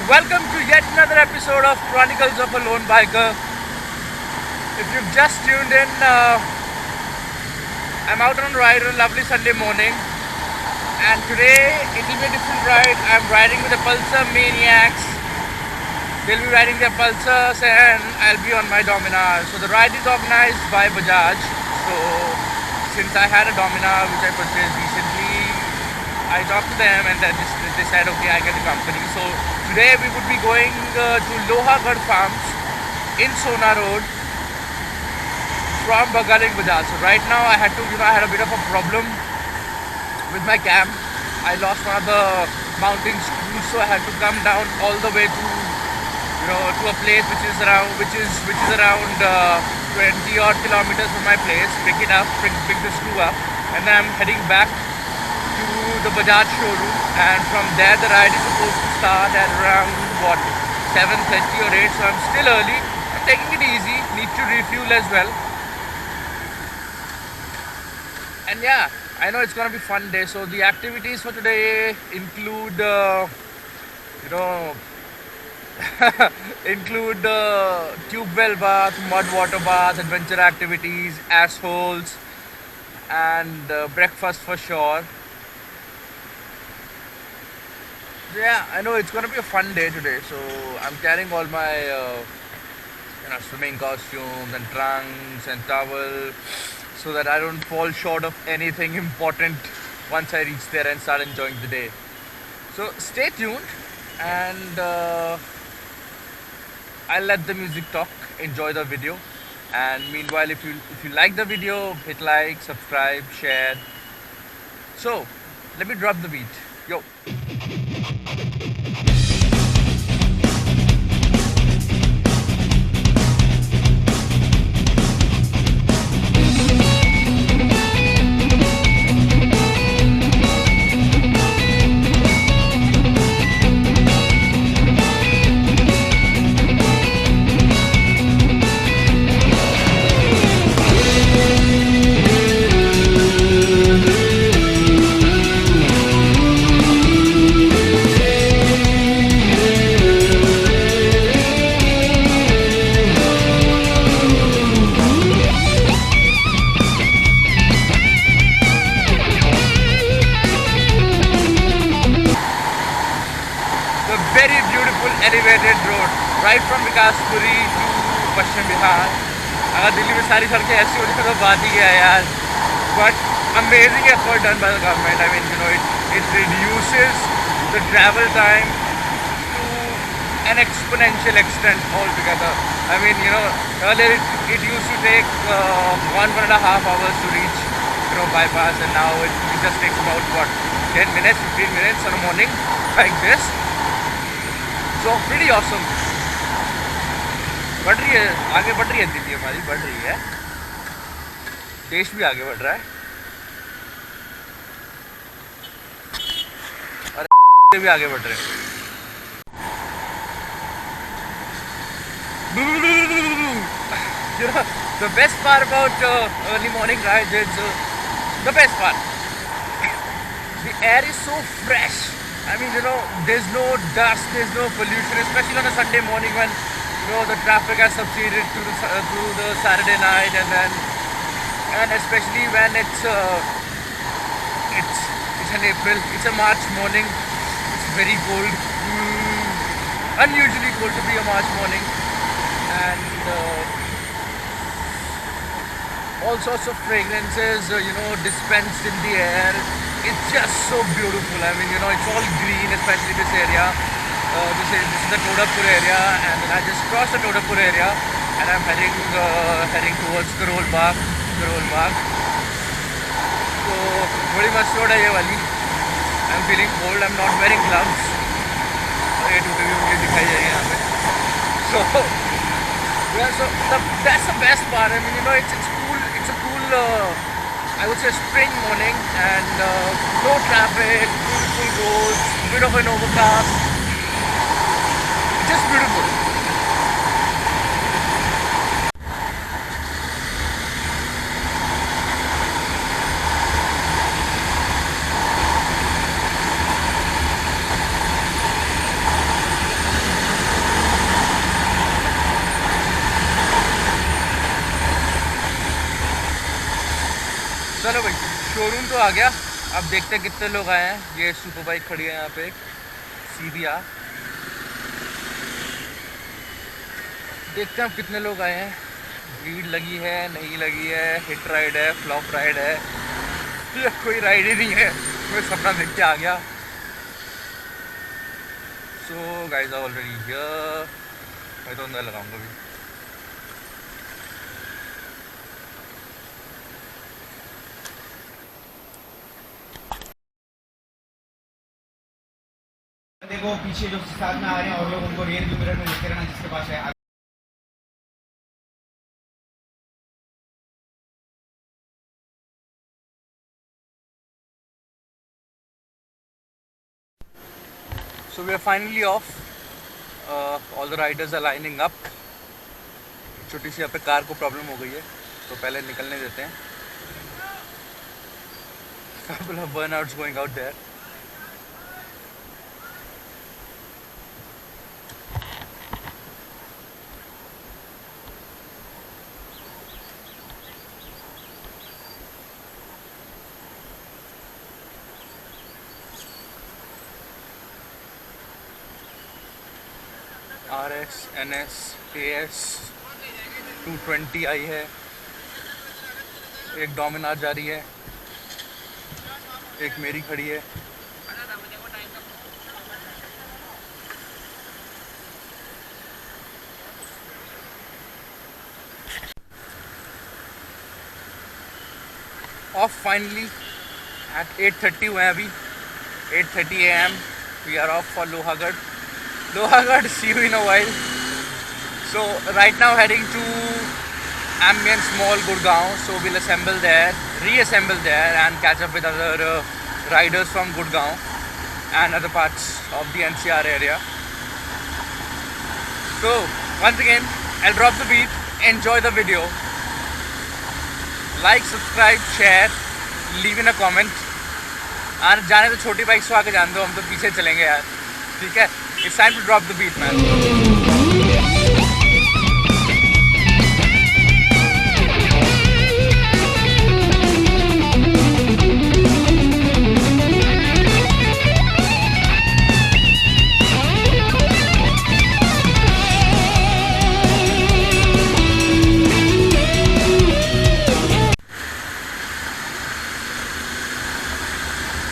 Welcome to yet another episode of Chronicles of a Lone Biker. If you've just tuned in, I'm out on a ride on a lovely Sunday morning, and today it will be a different ride. I'm riding with the Pulsar Maniacs. They'll be riding their Pulsars, and I'll be on my Dominar. So the ride is organized by Bajaj. So since I had a Dominar which I purchased recently, I talked to them and then they said, okay, I get the company. So today we would be going to Lohagarh Farms in Sona Road from Bagaling Bazaar. So right now I had a bit of a problem with my cam. I lost one of the mounting screws, so I had to come down all the way to a place which is around 20 odd kilometers from my place, pick the screw up, and then I'm heading back to the Bajaj showroom, and from there the ride is supposed to start at around 7:30 or 8, so I'm still early. I'm taking it easy, need to refuel as well. And yeah, I know it's gonna be a fun day. So the activities for today include tube well bath, mud water bath, adventure activities, assholes, and breakfast for sure. Yeah, I know it's gonna be a fun day today. So I'm carrying all my swimming costumes and trunks and towel, so that I don't fall short of anything important once I reach there and start enjoying the day. So stay tuned, and I'll let the music talk. Enjoy the video, and meanwhile, if you like the video, hit like, subscribe, share. So let me drop the beat. Yo. Very beautiful elevated road right from Vikaspuri to Paschim Bihar. अगर दिल्ली में सारी सड़कें ऐसी होती तो बात ही क्या है यार. But amazing effort done by the government. I mean, it reduces the travel time to an exponential extent altogether. I mean, earlier it used to take 1.5 hours to reach bypass, and now it just takes about 10 minutes, 15 minutes in the morning like this. So pretty awesome. बढ़ रही है, आगे बढ़ रही है दिल्ली हमारी, बढ़ रही है. देश भी आगे बढ़ रहा है और भी आगे बढ़ रहे हैं. The best part about early morning rides is the best part. The air is so fresh. I mean, there's no dust, there's no pollution, especially on a Sunday morning when, the traffic has subsided through the Saturday night, and especially when it's an April, it's a March morning, it's very cold, unusually cold to be a March morning, and all sorts of fragrances, dispensed in the air. It's just so beautiful. I mean, it's all green, especially this area. This is the Todapur area, and then I just crossed the Todapur area, and I'm heading towards Karol Bagh. So, बड़ी मस्त road है ये वाली. I'm feeling cold. I'm not wearing gloves. ये टूटे भी मुझे दिखाई जाएंगे यहाँ पे. So, yeah, so that's the best part. I mean, it's cool. It's a cool. I would say spring morning, and no traffic, beautiful roads, bit of an overcast, just beautiful. Showroom तो आ गया, अब देखते हैं कितने लोग आए हैं। ये सुपर बाइक खड़ी है यहाँ पे एक CBR, देखते हैं अब कितने लोग आए हैं। भीड़ लगी है नहीं लगी है, हिट राइड है फ्लॉप राइड है, या कोई राइड ही नहीं है, मैं सपना देख के आ गया। So guys are already here, मैं तो अंदर लगाऊंगा भी। देखो पीछे जो साथ में आ रहे हैं और लोग उनको रियर व्यू मिरर में देखते रहना जिसके पास है। So we are finally off. All the riders are lining up. छोटी सी यहाँ पे कार को प्रॉब्लम हो गई है, तो पहले निकलने देते हैं। Couple of burnouts going out there. RS, NS, AS 220 आई है, एक डोमिनार जा रही है, एक मेरी खड़ी है। ऑफ फाइनली एट 8:30 हुए हैं अभी, 8:30 AM। We are off for Lohagarh. See you in a while. So right now heading to Ambience Mall, Gurgaon. So we'll assemble there, reassemble there, and catch up with other riders from Gurgaon and other parts of the NCR area. So once again, I'll drop the beat. Enjoy the video. Like, subscribe, share, leave in a comment. और जाने तो छोटी bike से आके जान दो, हम तो पीछे चलेंगे यार, ठीक है। It's time to drop the beat, man.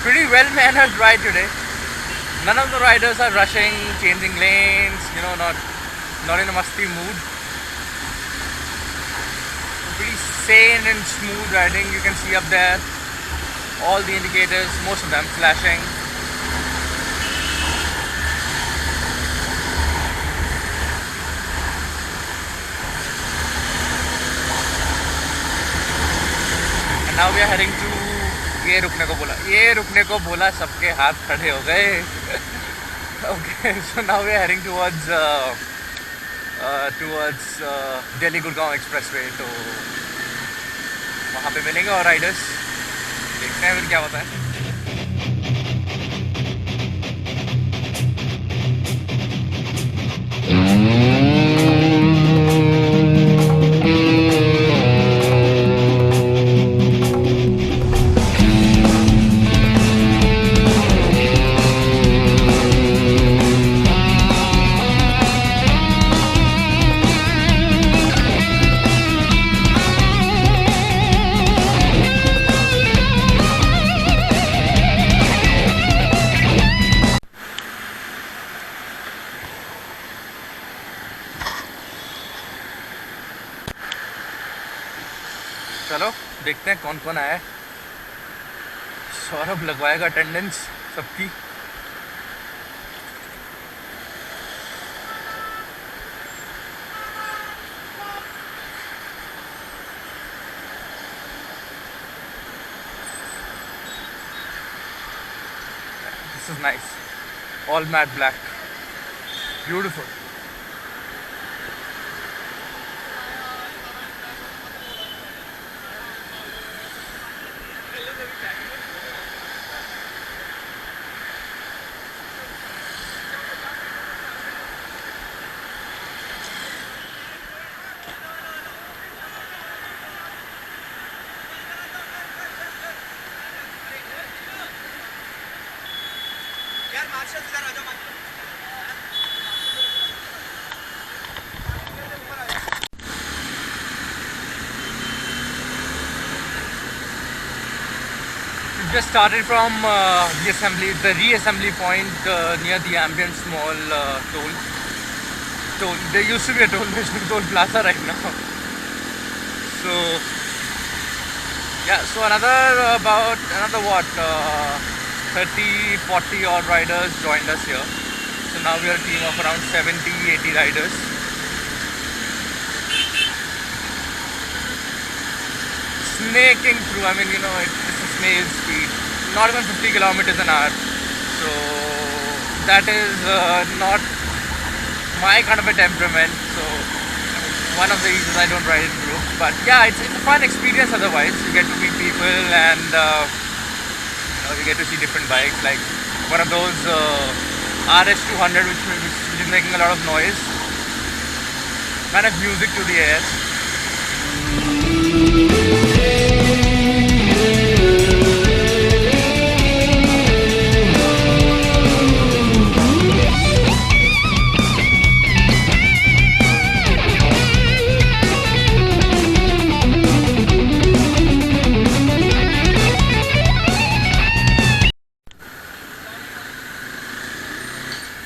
Pretty well-mannered ride today. None of the riders are rushing, changing lanes, not in a musty mood. Pretty sane and smooth riding. You can see up there all the indicators, most of them flashing. And now we are heading to ये रुकने को बोला, सबके हाथ खड़े हो गए। Okay, so now we are heading towards Delhi Gurgaon Expressway, तो वहाँ पे मिलेंगे और राइडर्स, देखते हैं फिर क्या होता है। चलो देखते हैं कौन कौन आया है। सौरभ लगवाएगा अटेंडेंस सबकी। This is nice. All matte black. Beautiful. We just started from the reassembly point near the Ambience Mall toll. There used to be a toll plaza right now. So yeah, so another what 30, 40 odd riders joined us here. So now we are a team of around 70, 80 riders. Snaking through, I mean, it's a snail's speed, not even 50 kilometers an hour. So that is not my kind of a temperament. So one of the reasons I don't ride in groups. But yeah, it's a fun experience otherwise. You get to meet people and you get to see different bikes. Like one of those RS200 which is making a lot of noise. Kind of music to the ears.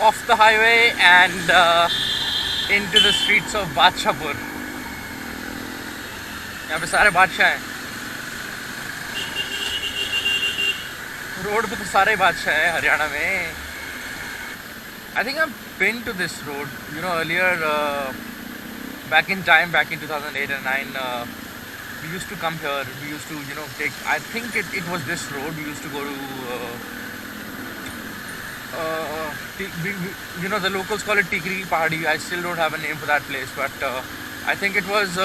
Off the highway and into the streets of Badshahpur. यहाँ पे सारे बादशाह हैं. Road पे तो सारे बादशाह हैं हरियाणा में. I think I've been to this road. Earlier, back in 2008 and 9, we used to come here. We used to, take. I think it was this road. We used to go to. The locals call it Tikri Pahadi. I still don't have a name for that place, but I think it was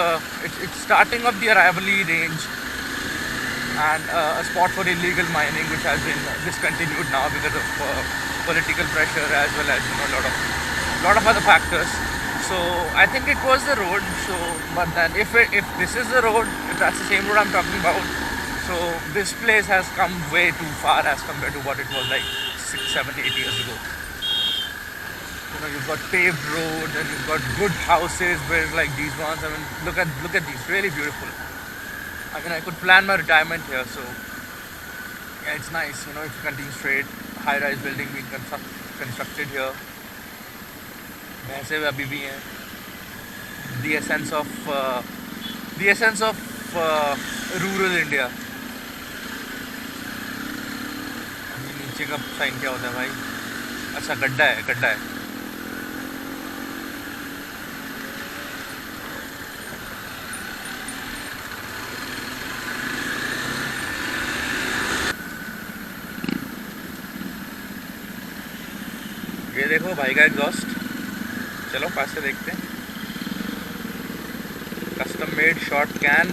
it's starting of the Aravalli range and a spot for illegal mining, which has been discontinued now because of political pressure as well as lot of other factors. So I think it was the road. So, but then if this is the road, if that's the same road I'm talking about, so this place has come way too far as compared to what it was like 6, 7, 8 years ago. You've got paved roads and you've got good houses built like these ones. I mean, look at these, really beautiful. I mean, I could plan my retirement here. So yeah, it's nice. If you continue straight, high-rise building being constructed here. वैसे भी अभी भी हैं. The essence of rural India. नीचे का sign क्या होता है भाई? अच्छा, गड्ढा है. ये देखो भाई का एग्जॉस्ट. चलो पास से देखते हैं. Custom made short can,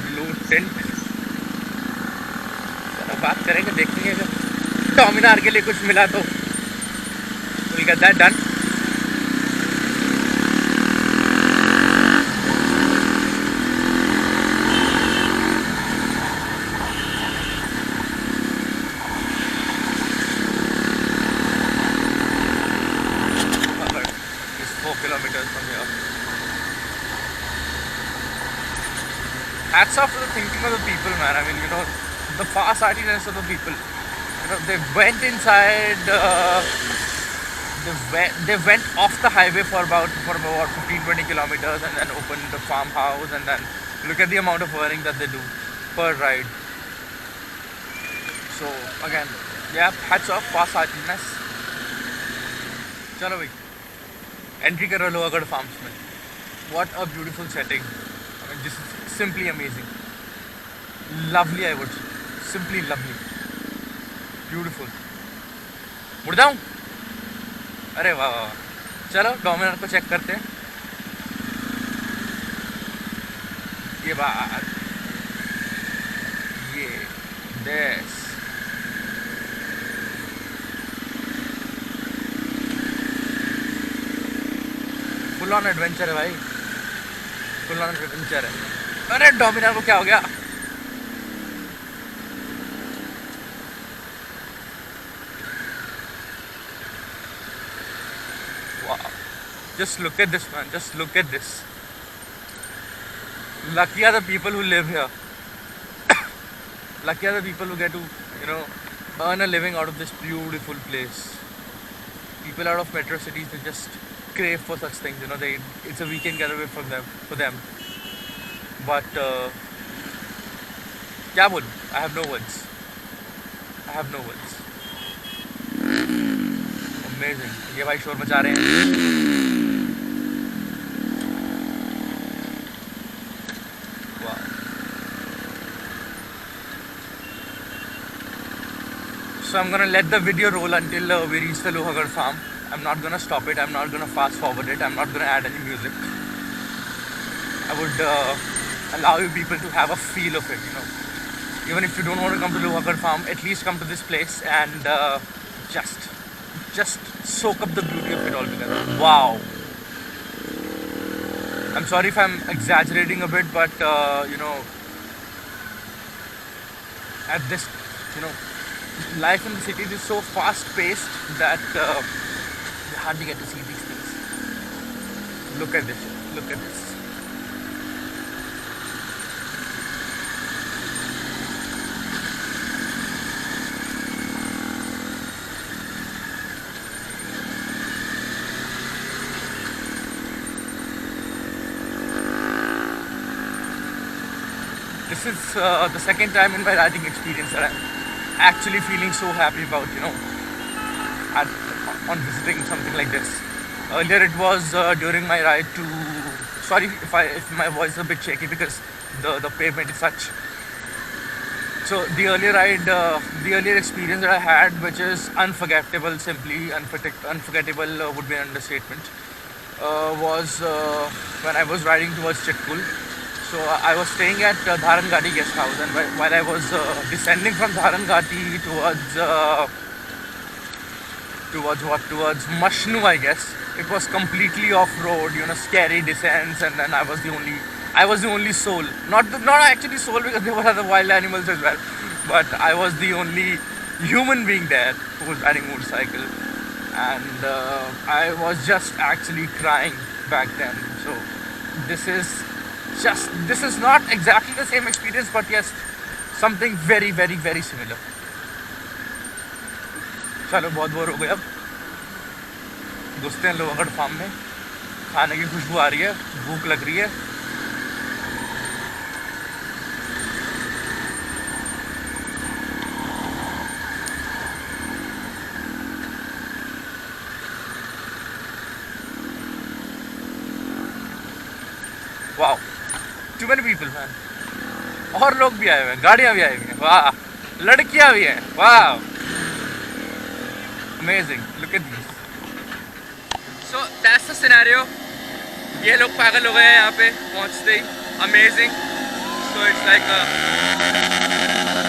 blue tint. चलो बात करेंगे, देखेंगे अगर डोमिनार के लिए कुछ मिला तो we'll get that done. Kilometers from here. Hats off to the thinking of the people, man. I mean, the far-sightedness of the people. They went inside. They went off the highway for about 15-20 kilometers and then opened the farmhouse, and then look at the amount of earning that they do per ride. So again, yeah, hats off, far-sightedness. Chalo bhai. Entry करो Lohagarh farms में. What a beautiful setting. I mean, this is simply amazing. Lovely, I would say. Simply lovely. Beautiful. मुड़ जाऊँ? अरे वाह वाह. चलो डोमिनार को check करते हैं. ये बात. ये this. फुल ऑन एडवेंचर है भाई. फुल ऑन एडवेंचर है. अरे डोमिनार को क्या हो गया? Wow. Just look at this, man. Just look at this. Lucky are the people who live here. Lucky are the people who get to, earn a living out of this beautiful place. People out of metro cities, they just crave for such things. It's a weekend getaway for them. But क्या बोलूं? I have no words. Amazing. ये भाई शोर मचा रहे हैं. Wow. So I'm gonna let the video roll until we reach the Lohagarh farm. I'm not gonna stop it. I'm not gonna fast forward it. I'm not gonna add any music. I would allow you people to have a feel of it. Even if you don't want to come to Lohagarh farm, at least come to this place and just soak up the beauty of it all together. Wow. I'm sorry if I'm exaggerating a bit, but at this, life in the cities is so fast-paced that you hardly get to see these things. Look at this. Look at this. This is the second time in my riding experience that I'm actually feeling so happy about, on visiting something like this. Earlier it was during my ride to, sorry if my voice is a bit shaky because the pavement is such. So the earlier experience that I had, which is unforgettable, simply unforgettable would be an understatement, was when I was riding towards Chitkul. So I was staying at Dharangati guest house, and while I was descending from Dharangati towards Mashnu, I guess, it was completely off-road, scary descents, and then I was the only soul. Not actually soul, because there were other wild animals as well, but I was the only human being there who was riding motorcycle, and I was just actually crying back then. So this is not exactly the same experience, but yes, something very, very, very similar. चलो बहुत bore हो गए, अब घुसते हैं Lohagarh farm में. खाने की खुशबू आ रही है, भूख लग रही है. Wow, too many people, man. और लोग भी आए हुए हैं, गाड़ियाँ भी आई हुई हैं. वाह, लड़कियाँ भी हैं. वाह, amazing. Look at this. So that's the scenario. ये लोग पागल हो गए हैं यहाँ पे पहुँचते ही. Amazing. So it's like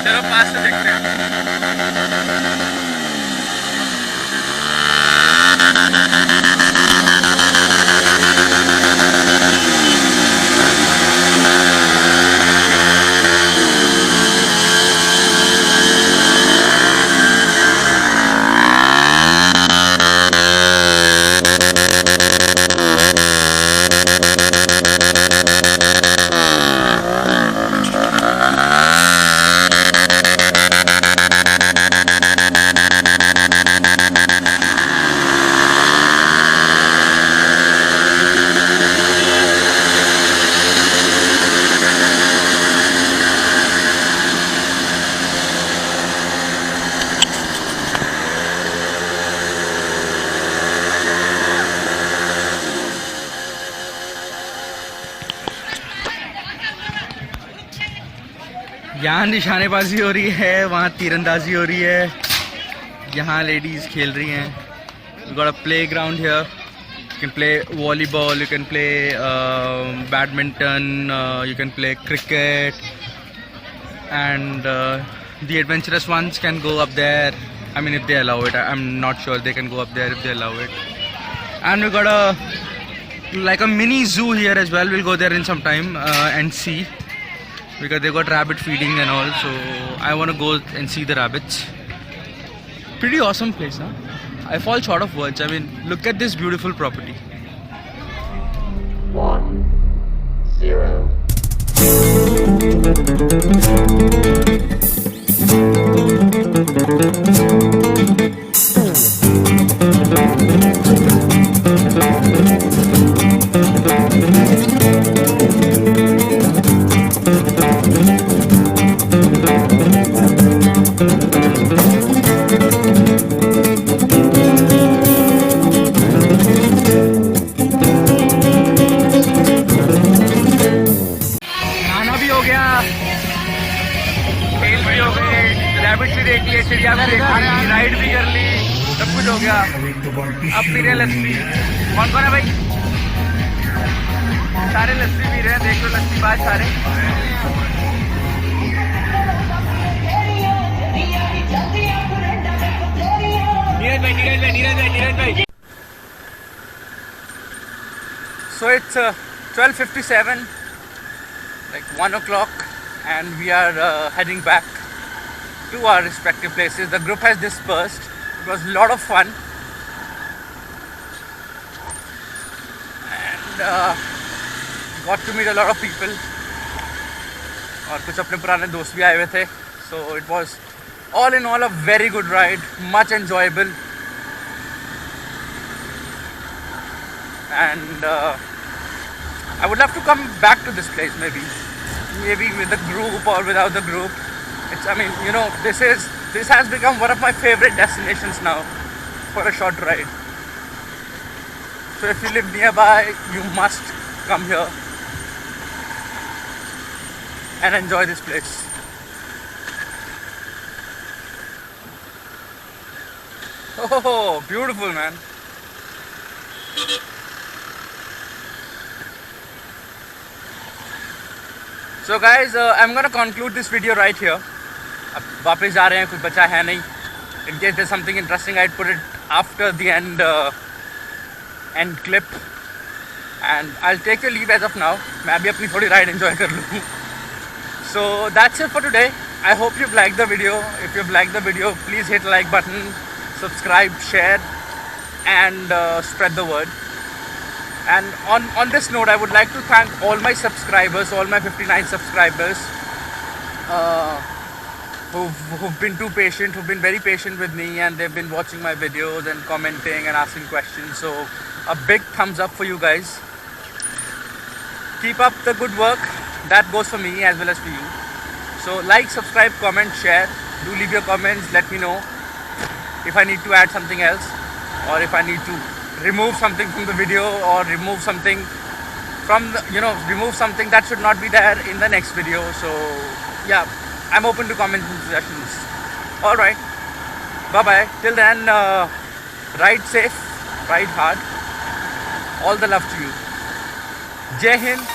चलो पास से देखते हैं. यहाँ निशानेबाजी हो रही है, वहाँ तीरंदाजी हो रही है, यहाँ लेडीज खेल रही हैं. We got a playground here. You can play volleyball, you can play badminton, you can play cricket, and the adventurous ones can go up there. I mean, if they allow it. I'm not sure they can go up there if they allow it. And we got a mini zoo here as well. We'll go there in some time and see, because they got rabbit feeding and all. So I want to go and see the rabbits. Pretty awesome place, huh? I fall short of words. I mean, look at this beautiful property. 1-0. खाना भी हो गया, खेल भी हो गए, rabbit भी देख लिए, चिड़िया भी देख ली, राइड भी कर ली, सब कुछ हो गया। अब पी रहे लस्सी। कौन कौन है भाई? सारे लस्सी पी रहे हैं, देख लो लस्सी बाज सारे। नीरज भाई। So it's 12:57, like 1 o'clock, and we are heading back to our respective places. The group has dispersed. It was a lot of fun, and got to meet a lot of people. और कुछ अपने पुराने दोस्त भी आए हुए थे. So it was all in all a very good ride, much enjoyable, and I would love to come back to this place maybe with the group or without the group. I mean, you know, this has become one of my favorite destinations now for a short ride. So if you live nearby, you must come here and enjoy this place. Oh, beautiful, man. So guys, I'm gonna conclude this video right here. अब वापस जा रहे हैं, कुछ बचा है नहीं. In case there's something interesting, I'd put it after the end clip. And I'll take your leave as of now. मैं अभी अपनी थोड़ी ride enjoy कर लूँ. So that's it for today. I hope you've liked the video. If you've liked the video, please hit the like button, subscribe, share, and spread the word. And on this note, I would like to thank all my subscribers, all my 59 subscribers, who've been too patient, who've been very patient with me, and they've been watching my videos and commenting and asking questions. So a big thumbs up for you guys. Keep up the good work. That goes for me as well as for you. So like, subscribe, comment, share. Do leave your comments. Let me know if I need to add something else, or if I need to remove something from the video, or remove something from the, remove something that should not be there in the next video. So yeah, I'm open to comments and suggestions. All right, bye bye. Till then, ride safe, ride hard. All the love to you. Jai Hind.